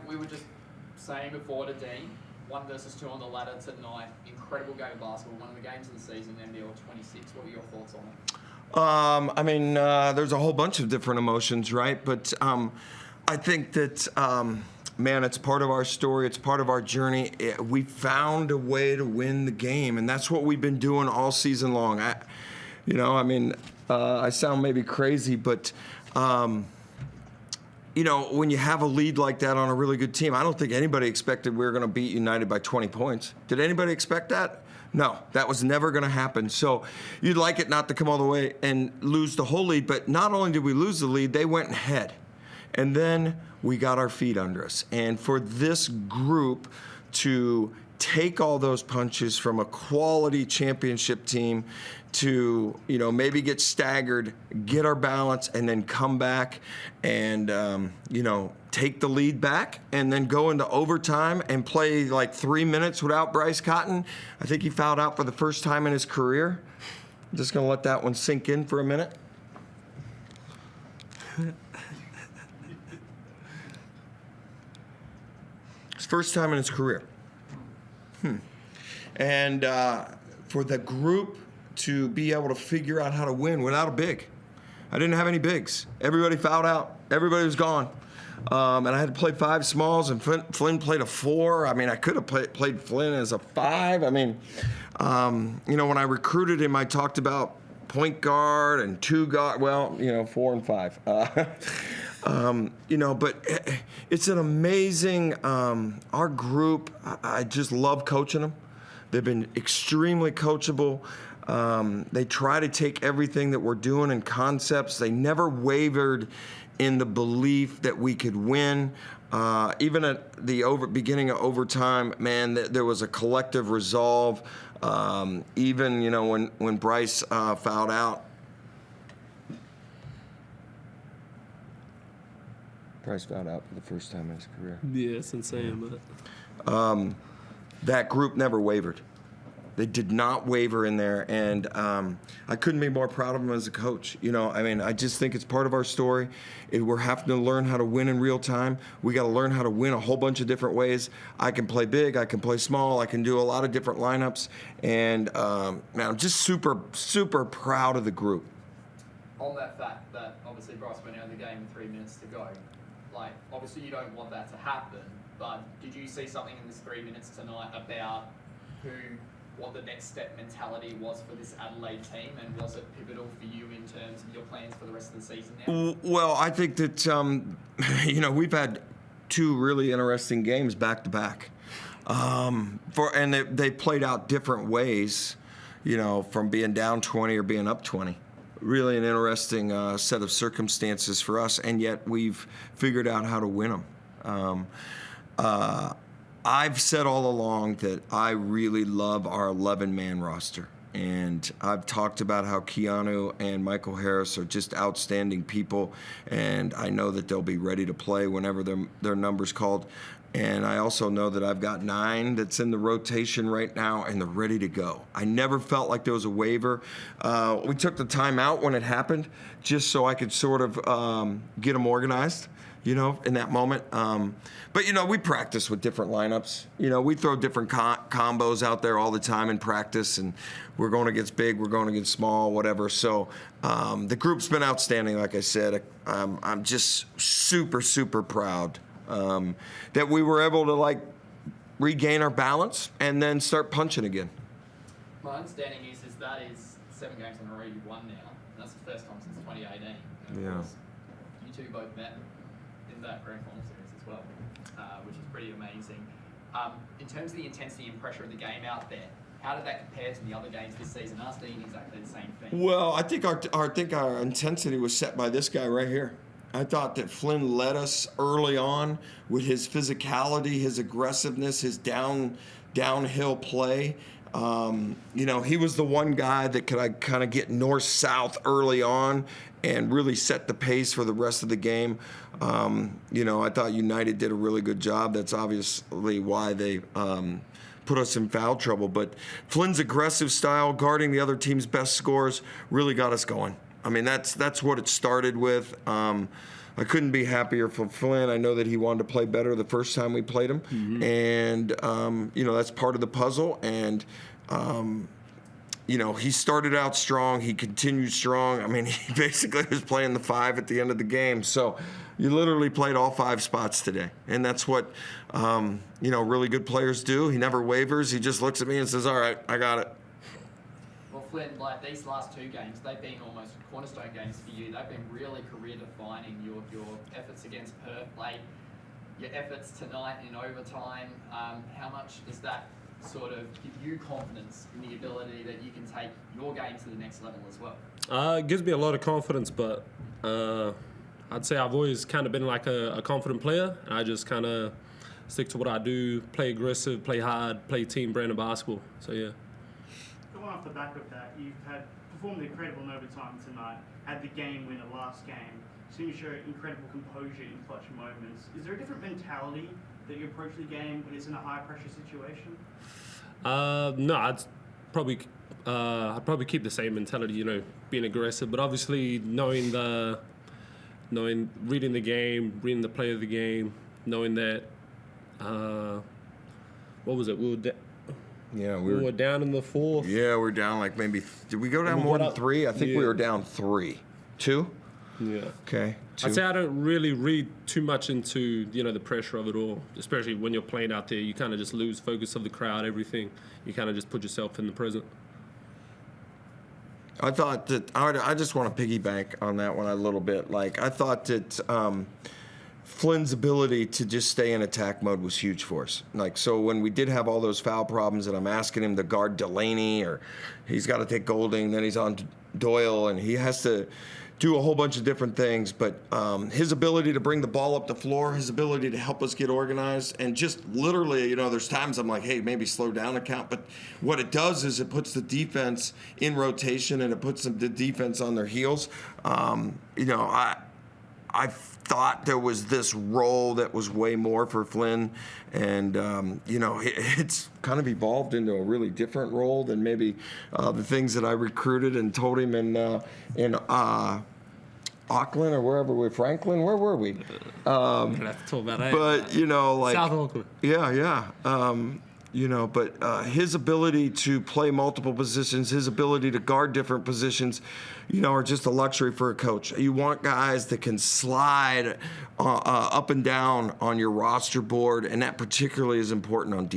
we were just saying before to Dean, 1 versus 2 on the ladder tonight. Incredible game of basketball. One of the games of the season, NBL26. What were your thoughts on it? There's a whole bunch of different emotions, right? But I think that, man, it's part of our story. It's part of our journey. We found a way to win the game, and that's what we've been doing all season long. I sound maybe crazy, but when you have a lead like that on a really good team, I don't think anybody expected we were going to beat United by 20 points. Did anybody expect that? No, that was never going to happen. So you'd like it not to come all the way and lose the whole lead, but not only did we lose the lead, they went ahead. And then we got our feet under us. And for this group to take all those punches from a quality championship team to, maybe get staggered, get our balance, and then come back and, take the lead back and then go into overtime and play like 3 minutes without Bryce Cotton. I think he fouled out for the first time in his career. I'm just going to let that one sink in for a minute. His first time in his career. And for the group to be able to figure out how to win without a big. I didn't have any bigs. Everybody fouled out. Everybody was gone. And I had to play 5 smalls, and Flynn played a 4. I could have played Flynn as a 5. when I recruited him, I talked about point guard and 2 guard. 4 and 5. But it's an amazing, our group, I just love coaching them. They've been extremely coachable. They try to take everything that we're doing in concepts. They never wavered in the belief that we could win. Even at the beginning of overtime, man, there was a collective resolve. Even, when Bryce fouled out. Bryce fouled out for the first time in his career. Yeah, it's insane, but that group never wavered. They did not waver in there, and I couldn't be more proud of them as a coach. I just think it's part of our story. We're having to learn how to win in real time. We got to learn how to win a whole bunch of different ways. I can play big, I can play small, I can do a lot of different lineups, and man, I'm just super, super proud of the group. On that fact that obviously Bryce went out of the game with 3 minutes to go, obviously you don't want that to happen, but did you see something in this 3 minutes tonight about what the next step mentality was for this Adelaide team, and was it pivotal for you in terms of your plans for the rest of the season now? Well, I think that, we've had 2 really interesting games back to back. And they played out different ways, from being down 20 or being up 20. Really an interesting set of circumstances for us, and yet we've figured out how to win them. I've said all along that I really love our 11-man roster, and I've talked about how Keanu and Michael Harris are just outstanding people, and I know that they'll be ready to play whenever their number's called. And I also know that I've got 9 that's in the rotation right now, and they're ready to go. I never felt like there was a waiver. We took the time out when it happened just so I could sort of get them organized, in that moment. But, we practice with different lineups. We throw different combos out there all the time in practice, and we're going against big, we're going against small, whatever. So the group's been outstanding, like I said. I'm just super, super proud that we were able to regain our balance and then start punching again. My understanding is that is 7 games in a row you've won now, and that's the first time since 2018. And yeah. You 2 both met in that grand final series as well, which is pretty amazing. In terms of the intensity and pressure of the game out there, how did that compare to the other games this season? Us doing exactly the same thing. Well, I think our intensity was set by this guy right here. I thought that Flynn led us early on with his physicality, his aggressiveness, his downhill play. He was the one guy that could kind of get north-south early on and really set the pace for the rest of the game. I thought United did a really good job. That's obviously why they put us in foul trouble. But Flynn's aggressive style, guarding the other team's best scores, really got us going. That's what it started with. I couldn't be happier for Flynn. I know that he wanted to play better the first time we played him, and that's part of the puzzle. And he started out strong. He continued strong. I mean, he basically was playing the 5 at the end of the game. So you literally played all 5 spots today. And that's what, really good players do. He never wavers. He just looks at me and says, all right, I got it. Well, Flynn, like these last 2 games, they've been almost cornerstone games for you. They've been really career-defining. Your efforts against Perth, your efforts tonight in overtime. How much does that sort of give you confidence in the ability that you can take your game to the next level as well? It gives me a lot of confidence, but I'd say I've always kind of been like a confident player. I just kind of stick to what I do, play aggressive, play hard, play team brand of basketball. So, yeah. Going off the back of that, you've performed incredible in overtime tonight, had the game winner last game, seemed to show incredible composure in clutch moments. Is there a different mentality that you approach the game when it's in a high-pressure situation? No, I'd probably keep the same mentality, being aggressive, but obviously reading the game, reading the play of the game, knowing that, what was it? We were down in the 4th. Yeah, we're down like maybe. Did we go down more than 3? I think we were down 3. 2? Yeah. Okay. 2. I'd say I don't really read too much into, the pressure of it all, especially when you're playing out there. You kind of just lose focus of the crowd, everything. You kind of just put yourself in the present. I thought that I just want to piggyback on that one a little bit. I thought that Flynn's ability to just stay in attack mode was huge for us. So when we did have all those foul problems, and I'm asking him to guard Delaney, or he's got to take Golding, then he's on Doyle, and he has to do a whole bunch of different things, but his ability to bring the ball up the floor, his ability to help us get organized, and just literally, there's times I'm like, hey, maybe slow down a count, but what it does is it puts the defense in rotation, and it puts the defense on their heels. I thought there was this role that was way more for Flynn, and it's kind of evolved into a really different role than maybe the things that I recruited and told him in Auckland or wherever Franklin, where were we? I'd have to talk about that. But South Auckland. Yeah. But his ability to play multiple positions, his ability to guard different positions, are just a luxury for a coach. You want guys that can slide up and down on your roster board, and that particularly is important on defense.